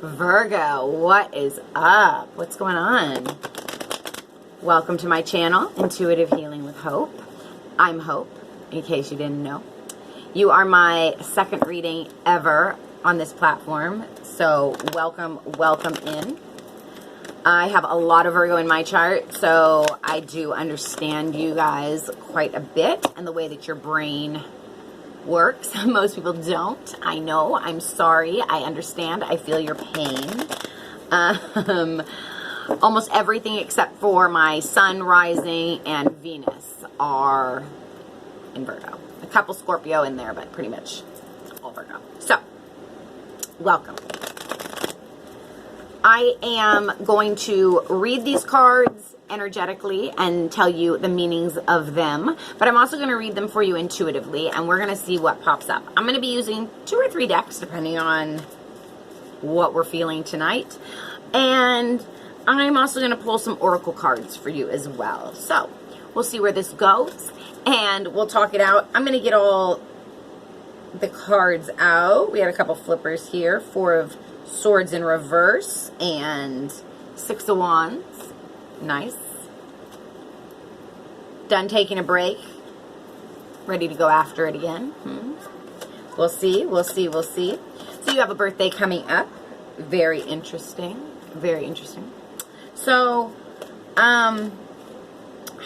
Virgo, what is up? What's going on? Welcome to my channel, Intuitive Healing with Hope. I'm Hope, in case you didn't know. You are my second reading ever on this platform, so welcome in. I have a lot of Virgo in my chart, so I do understand you guys quite a bit and the way that your brain works. Most people don't. I know. I'm sorry. I understand. I feel your pain. Almost everything except for my Sun, Rising, and Venus are in Virgo. A couple Scorpio in there, but pretty much all Virgo. So, welcome. I am going to read these cards energetically and tell you the meanings of them, but I'm also going to read them for you intuitively, and we're going to see what pops up. I'm going to be using 2 or 3 decks depending on what we're feeling tonight, and I'm also going to pull some oracle cards for you as well. So we'll see where this goes and we'll talk it out. I'm going to get all the cards out. We had a couple flippers here. 4 of Swords in reverse and 6 of Wands. Nice. Done taking a break. Ready to go after it again. We'll see. We'll see. We'll see. So you have a birthday coming up. Very interesting. Very interesting. So, how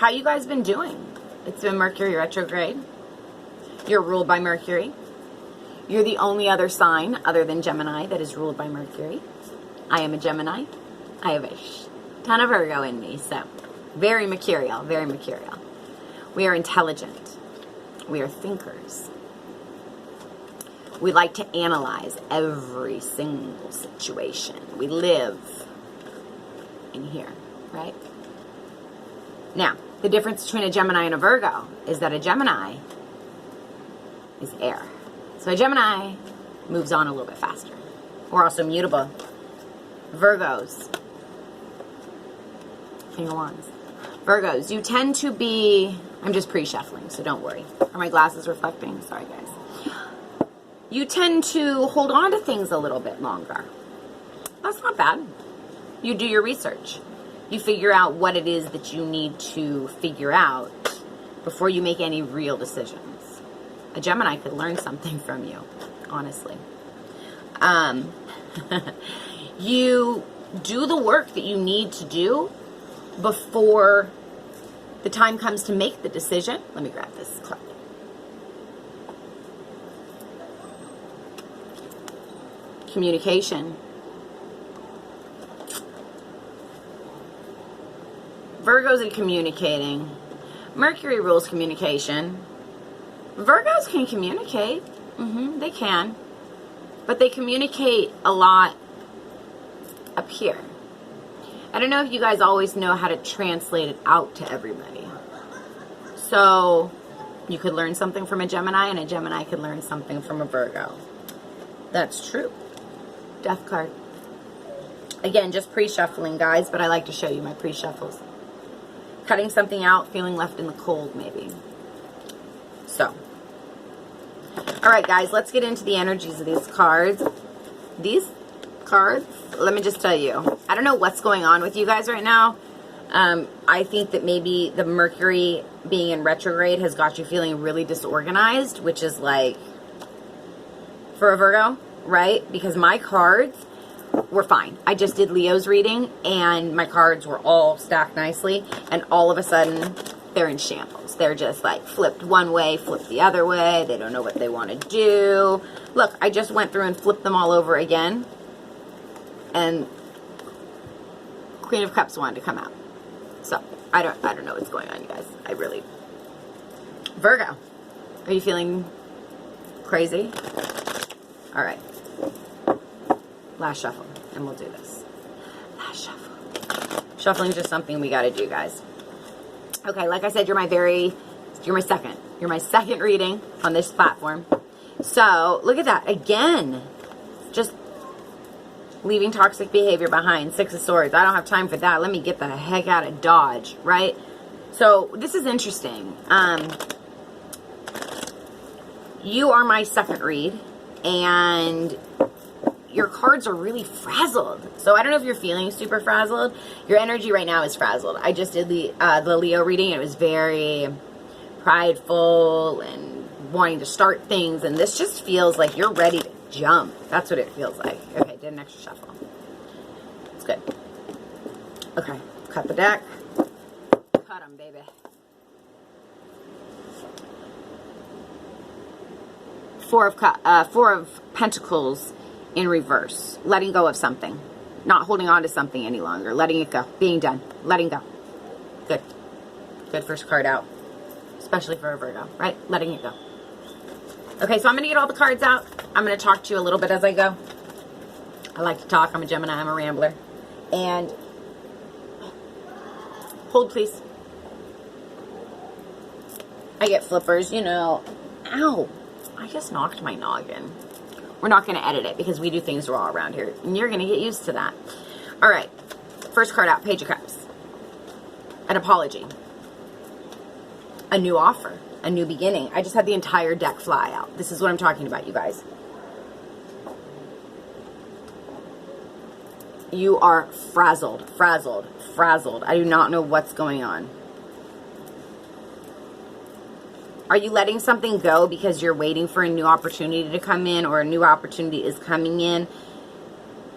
you guys been doing? It's been Mercury retrograde. You're ruled by Mercury. You're the only other sign other than Gemini that is ruled by Mercury. I am a Gemini. I have a ton of Virgo in me, so very mercurial, very mercurial. We are intelligent. We are thinkers. We like to analyze every single situation. We live in here, right? Now, the difference between a Gemini and a Virgo is that a Gemini is air. So a Gemini moves on a little bit faster. We're also mutable. Virgos. King of Wands. Virgos, you tend to be... I'm just pre-shuffling, so don't worry. Are my glasses reflecting? Sorry, guys. You tend to hold on to things a little bit longer. That's not bad. You do your research. You figure out what it is that you need to figure out before you make any real decisions. A Gemini could learn something from you, honestly. You do the work that you need to do before the time comes to make the decision. Let me grab this card. Communication. Virgos are communicating. Mercury rules communication. Virgos can communicate. They can. But they communicate a lot up here. I don't know if you guys always know how to translate it out to everybody. So you could learn something from a Gemini, and a Gemini could learn something from a Virgo. That's true. Death card. Again, just pre-shuffling, guys, but I like to show you my pre-shuffles. Cutting something out, feeling left in the cold, maybe. So, all right, guys, let's get into the energies of these cards. These cards, let me just tell you, I don't know what's going on with you guys right now. I think that maybe the Mercury being in retrograde has got you feeling really disorganized, which is like, for a Virgo, right? Because my cards were fine. I just did Leo's reading, and my cards were all stacked nicely, and all of a sudden, they're in shambles. They're just like flipped one way, flipped the other way. They don't know what they want to do. Look, I just went through and flipped them all over again. And Queen of Cups wanted to come out. So, I don't know what's going on, you guys. I really... Virgo, are you feeling crazy? All right. Last shuffle, and we'll do this. Last shuffle. Shuffling is just something we got to do, guys. Okay, like I said, you're my second reading on this platform. So, look at that. Again, just leaving toxic behavior behind. 6 of Swords. I don't have time for that. Let me get the heck out of Dodge, right? So, this is interesting. You are my second read, and your cards are really frazzled. So I don't know if you're feeling super frazzled. Your energy right now is frazzled. I just did the Leo reading. It was very prideful and wanting to start things. And this just feels like you're ready to jump. That's what it feels like. Okay, did an extra shuffle. It's good. Okay, cut the deck. Cut them, baby. Four of Pentacles in reverse. Letting go of something. Not holding on to something any longer. Letting it go. Being done. Letting go. Good. Good first card out. Especially for a Virgo, right? Letting it go. Okay, so I'm going to get all the cards out. I'm going to talk to you a little bit as I go. I like to talk. I'm a Gemini. I'm a rambler. And hold, please. I get flippers, you know. Ow. I just knocked my noggin. We're not going to edit it because we do things raw around here. And you're going to get used to that. All right. First card out, Page of Cups. An apology. A new offer. A new beginning. I just had the entire deck fly out. This is what I'm talking about, you guys. You are frazzled, frazzled, frazzled. I do not know what's going on. Are you letting something go because you're waiting for a new opportunity to come in, or a new opportunity is coming in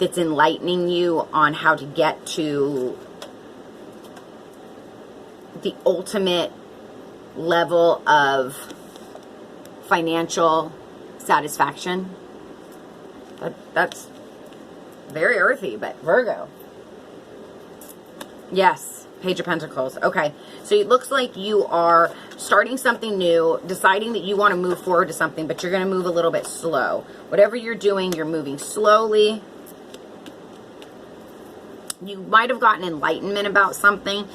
that's enlightening you on how to get to the ultimate level of financial satisfaction? That's very earthy, but Virgo. Yes. Page of Pentacles. Okay. So it looks like you are starting something new, deciding that you want to move forward to something, but you're going to move a little bit slow. Whatever you're doing, you're moving slowly. You might have gotten enlightenment about something.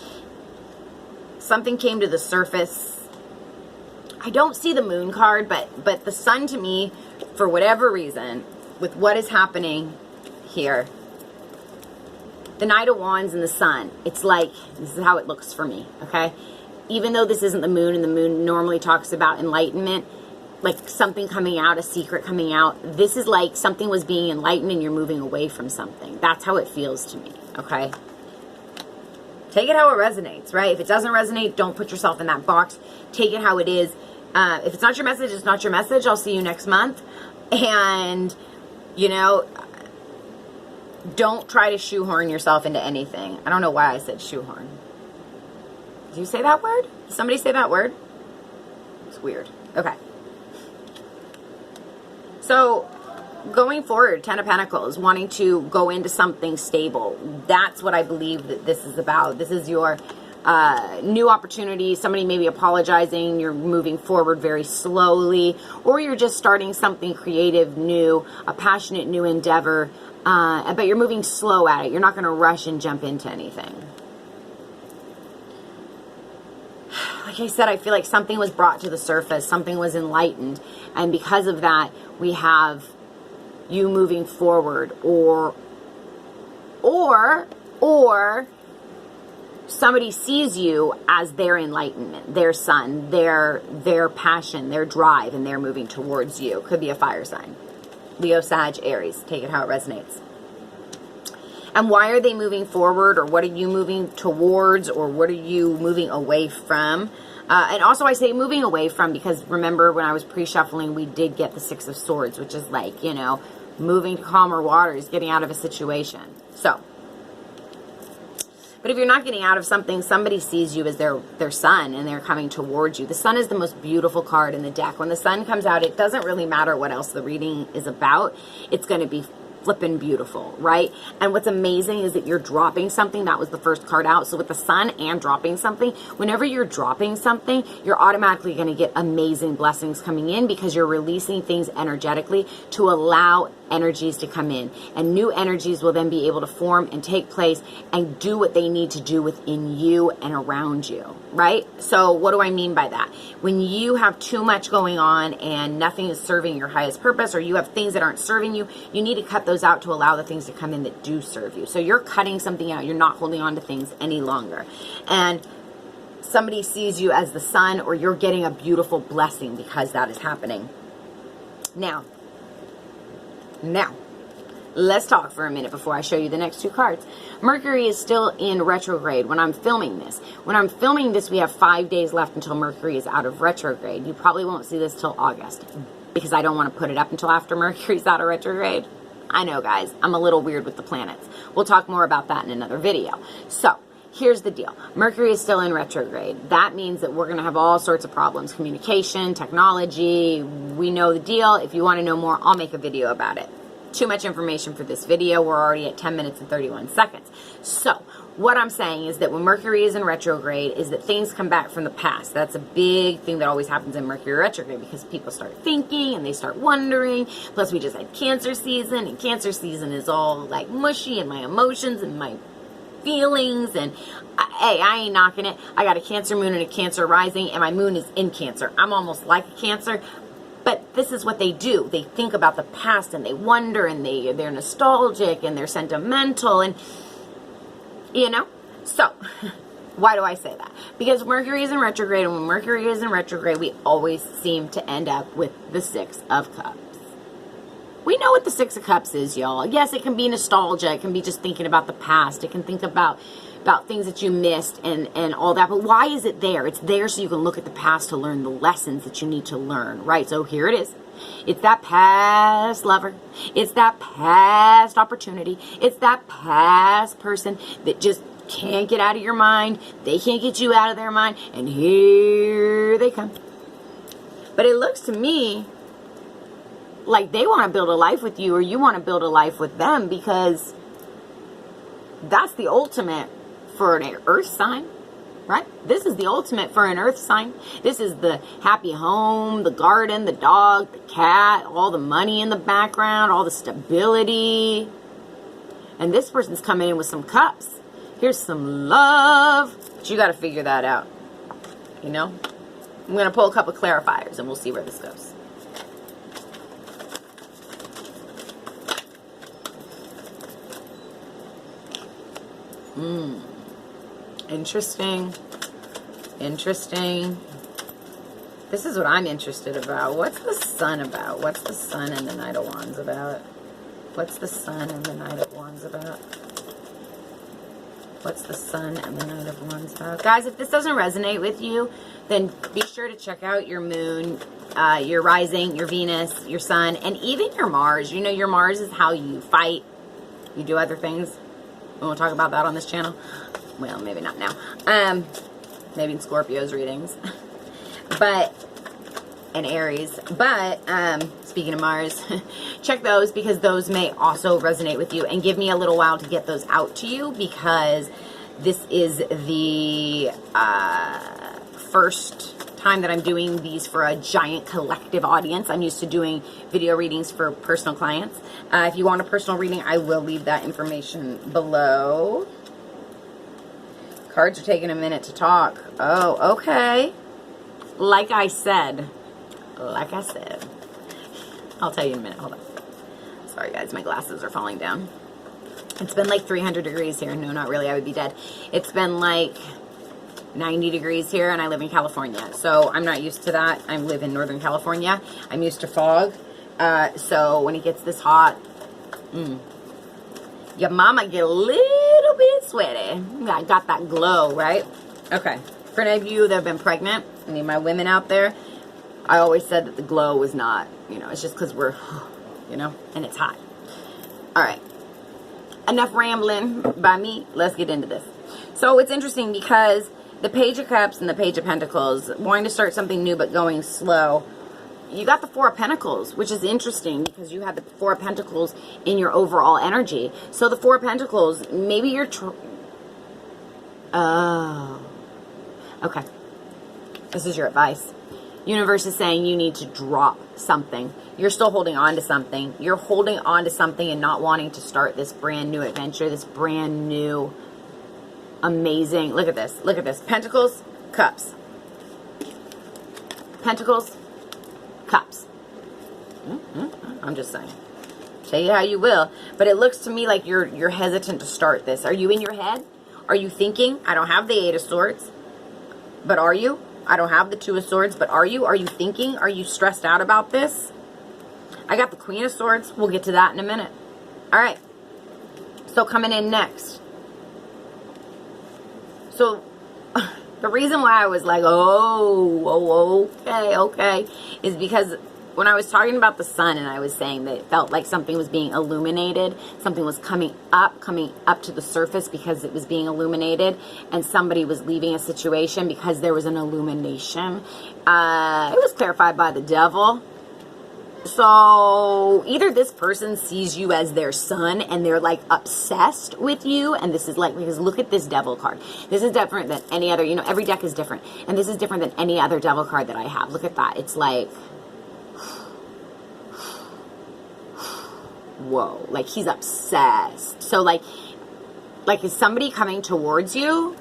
Something came to the surface. I don't see the moon card, but the sun to me, for whatever reason, with what is happening here, the Knight of Wands and the sun, it's like, this is how it looks for me, okay? Even though this isn't the moon, and the moon normally talks about enlightenment, like something coming out, a secret coming out, this is like something was being enlightened and you're moving away from something. That's how it feels to me, okay? Take it how it resonates, right? If it doesn't resonate, don't put yourself in that box. Take it how it is. If it's not your message, it's not your message. I'll see you next month. And, you know, don't try to shoehorn yourself into anything. I don't know why I said shoehorn. Did you say that word? Did somebody say that word? It's weird. Okay. So, going forward, Ten of Pentacles, wanting to go into something stable. That's what I believe that this is about. This is your new opportunity. Somebody may be apologizing. You're moving forward very slowly. Or you're just starting something creative, new, a passionate new endeavor. But you're moving slow at it. You're not going to rush and jump into anything. Like I said, I feel like something was brought to the surface. Something was enlightened. And because of that, we have you moving forward. Or somebody sees you as their enlightenment, their sun, their passion, their drive, and they're moving towards you. Could be a fire sign. Leo, Sag, Aries. Take it how it resonates. And why are they moving forward, or what are you moving towards, or what are you moving away from? And also I say moving away from because remember when I was pre-shuffling, we did get the Six of Swords, which is like, you know, moving to calmer waters, getting out of a situation. So, but if you're not getting out of something, somebody sees you as their sun and they're coming towards you. The sun is the most beautiful card in the deck. When the sun comes out, it doesn't really matter what else the reading is about. It's going to be flippin' beautiful, right? And what's amazing is that you're dropping something. That was the first card out. So with the sun and dropping something, whenever you're dropping something, you're automatically going to get amazing blessings coming in because you're releasing things energetically to allow energies to come in, and new energies will then be able to form and take place and do what they need to do within you and around you, right? So what do I mean by that? When you have too much going on and nothing is serving your highest purpose, or you have things that aren't serving you, you need to cut those out to allow the things to come in that do serve you. So you're cutting something out. You're not holding on to things any longer. And somebody sees you as the sun, or you're getting a beautiful blessing because that is happening. Now, let's talk for a minute before I show you the next two cards. Mercury is still in retrograde when I'm filming this. When I'm filming this, we have 5 days left until Mercury is out of retrograde. You probably won't see this till August because I don't want to put it up until after Mercury's out of retrograde. I know, guys, I'm a little weird with the planets. We'll talk more about that in another video. So, here's the deal. Mercury is still in retrograde. That means that we're going to have all sorts of problems. Communication, technology, we know the deal. If you want to know more, I'll make a video about it. Too much information for this video. We're already at 10 minutes and 31 seconds. So, what I'm saying is that when Mercury is in retrograde is that things come back from the past. That's a big thing that always happens in Mercury retrograde because people start thinking and they start wondering. Plus, we just had Cancer season, and Cancer season is all like mushy, and my emotions and my feelings, and hey, I ain't knocking it. I got a Cancer moon and a Cancer rising, and my moon is in Cancer. I'm almost like a Cancer. But this is what they do. They think about the past and they wonder and they're nostalgic and they're sentimental and, you know. So, why do I say that? Because Mercury is in retrograde, and when Mercury is in retrograde, we always seem to end up with the Six of Cups. We know what the Six of Cups is, y'all. Yes, it can be nostalgia. It can be just thinking about the past. It can think about things that you missed and all that. But why is it there? It's there so you can look at the past to learn the lessons that you need to learn, right? So here it is. It's that past lover. It's that past opportunity. It's that past person that just can't get out of your mind. They can't get you out of their mind. And here they come. But it looks to me like they want to build a life with you, or you want to build a life with them, because that's the ultimate for an earth sign, right? This is the ultimate for an earth sign. This is the happy home, the garden, the dog, the cat, all the money in the background, all the stability. And this person's coming in with some cups. Here's some love. But you got to figure that out, you know? I'm going to pull a couple clarifiers and we'll see where this goes. Interesting. Interesting. This is what I'm interested about. What's the Sun about? What's the Sun and the Knight of Wands about? What's the Sun and the Knight of Wands about? What's the Sun and the Knight of Wands about? Guys, if this doesn't resonate with you, then be sure to check out your moon, your rising, your Venus, your Sun, and even your Mars. You know, your Mars is how you fight. You do other things. We won't talk about that on this channel. Well, maybe not now. Maybe in Scorpio's readings. But, and Aries. But, speaking of Mars, check those because those may also resonate with you. And give me a little while to get those out to you because this is the first time that I'm doing these for a giant collective audience. I'm used to doing video readings for personal clients. If you want a personal reading, I will leave that information below. Cards are taking a minute to talk. Oh, okay. Like I said. I'll tell you in a minute. Hold on. Sorry, guys. My glasses are falling down. It's been like 300 degrees here. No, not really. I would be dead. It's been like 90 degrees here, and I live in California. So I'm not used to that. I live in Northern California. I'm used to fog. So when it gets this hot, your mama get a little bit sweaty. I got that glow, right? Okay. For any of you that have been pregnant, any of my women out there, I always said that the glow was not, you know, it's just because we're, you know, and it's hot. All right. Enough rambling by me. Let's get into this. So it's interesting because the Page of Cups and the Page of Pentacles, wanting to start something new but going slow. You got the Four of Pentacles, which is interesting because you had the Four of Pentacles in your overall energy. So the Four of Pentacles, maybe you're... Oh. Okay. This is your advice. Universe is saying you need to drop something. You're still holding on to something. You're holding on to something and not wanting to start this brand new adventure, this brand new, amazing... Look at this. Look at this. Pentacles, Cups. Pentacles, Cups. I'm just saying. Say how you will. But it looks to me like you're hesitant to start this. Are you in your head? Are you thinking? I don't have the Eight of Swords. But are you? I don't have the Two of Swords. But are you? Are you thinking? Are you stressed out about this? I got the Queen of Swords. We'll get to that in a minute. All right. So coming in next. So the reason why I was like, okay, is because when I was talking about the sun and I was saying that it felt like something was being illuminated, something was coming up to the surface because it was being illuminated, and somebody was leaving a situation because there was an illumination. It was clarified by the devil. So either this person sees you as their son and they're like obsessed with you, and this is like, because look at this devil card. This is different than any other, every deck is different, and this is different than any other devil card that I have. Look at that. It's like, whoa, like he's obsessed. So like is somebody coming towards you?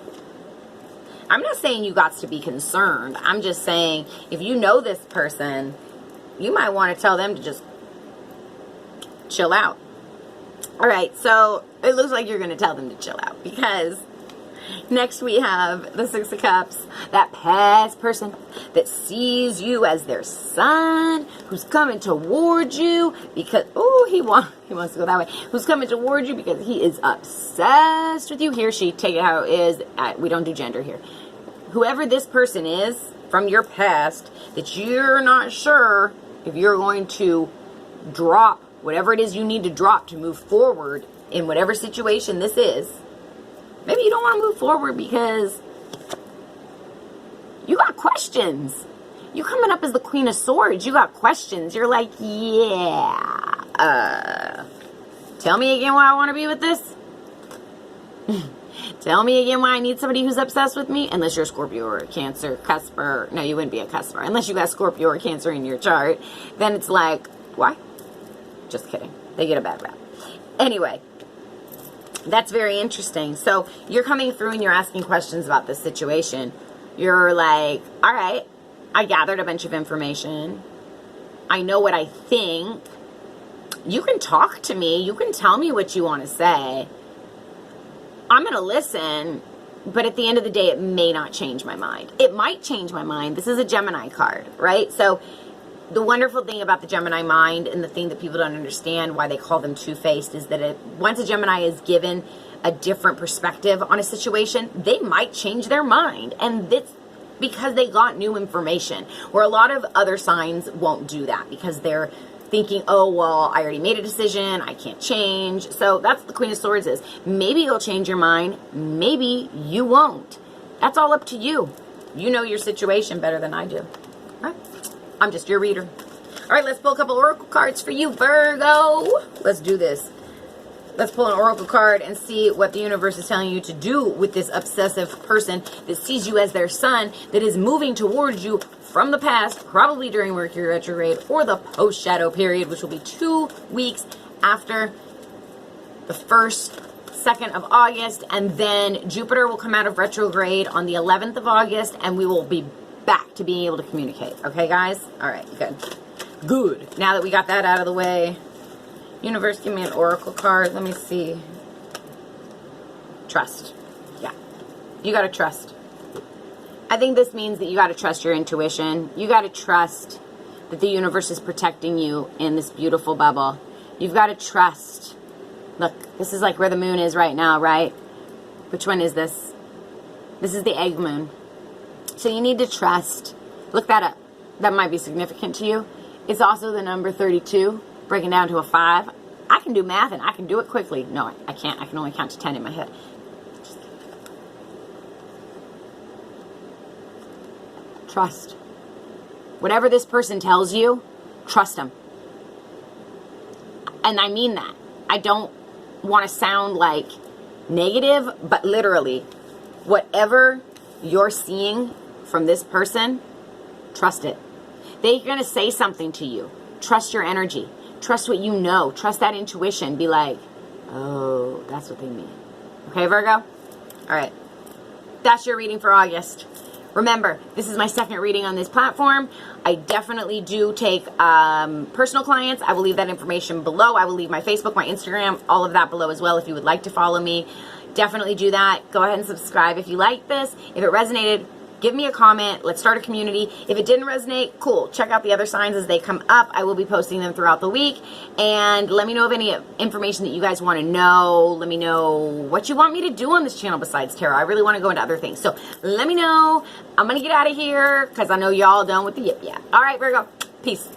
I'm not saying you got to be concerned. I'm just saying if you know this person, you might want to tell them to just chill out. All right, so it looks like you're going to tell them to chill out, because next we have the Six of Cups, that past person that sees you as their son, who's coming towards you because, he wants to go that way, who's coming towards you because he is obsessed with you. He or she, take it how it is. We don't do gender here. Whoever this person is from your past that you're not sure if you're going to drop whatever it is you need to drop to move forward in whatever situation this is. Maybe you don't want to move forward because you got questions. You coming up as the Queen of Swords. You got questions. You're like, yeah. Tell me again why I want to be with this. Tell me again why I need somebody who's obsessed with me. Unless you're a Scorpio or a Cancer, Cusper. No, you wouldn't be a Cusper. Unless you got Scorpio or Cancer in your chart. Then it's like, why? Just kidding. They get a bad rap. Anyway, that's very interesting. So you're coming through and you're asking questions about this situation. You're like, all right, I gathered a bunch of information. I know what I think. You can talk to me. You can tell me what you want to say. I'm going to listen, but at the end of the day, it may not change my mind. It might change my mind. This is a Gemini card, right? So the wonderful thing about the Gemini mind, and the thing that people don't understand why they call them two-faced, is that once a Gemini is given a different perspective on a situation, they might change their mind. And it's because they got new information, where a lot of other signs won't do that because they're thinking, oh, well, I already made a decision, I can't change. So that's the Queen of Swords is. Maybe you'll change your mind, maybe you won't. That's all up to you. You know your situation better than I do. All right? I'm just your reader. All right, let's pull a couple oracle cards for you, Virgo. Let's do this. Let's pull an oracle card and see what the universe is telling you to do with this obsessive person that sees you as their son, that is moving towards you from the past, probably during Mercury retrograde or the post-shadow period, which will be 2 weeks after the 2nd of August. And then Jupiter will come out of retrograde on the 11th of August, and we will be back to being able to communicate. Okay, guys? All right, good. Good. Now that we got that out of the way, universe, give me an oracle card. Let me see. Trust. Yeah. You got to trust. I think this means that you got to trust your intuition. You got to trust that the universe is protecting you in this beautiful bubble. You've got to trust. Look, this is like where the moon is right now, right? Which one is this? This is the egg moon. So you need to trust. Look that up. That might be significant to you. It's also the number 32, breaking down to a 5. I can do math and I can do it quickly. No, I can't. I can only count to 10 in my head. Trust. Whatever this person tells you, trust them. And I mean that. I don't want to sound like negative, but literally, whatever you're seeing from this person, trust it. They're going to say something to you. Trust your energy. Trust what you know. Trust that intuition. Be like, oh, that's what they mean. Okay, Virgo? All right. That's your reading for August. Remember, this is my second reading on this platform. I definitely do take personal clients. I will leave that information below. I will leave my Facebook, my Instagram, all of that below as well if you would like to follow me. Definitely do that. Go ahead and subscribe if you like this. If it resonated, Give me a comment. Let's start a community. If it didn't resonate, cool. Check out the other signs as they come up. I will be posting them throughout the week. And let me know of any information that you guys want to know. Let me know what you want me to do on this channel besides tarot. I really want to go into other things. So let me know. I'm going to get out of here because I know y'all done with the yip yap. All right, Virgo. Peace.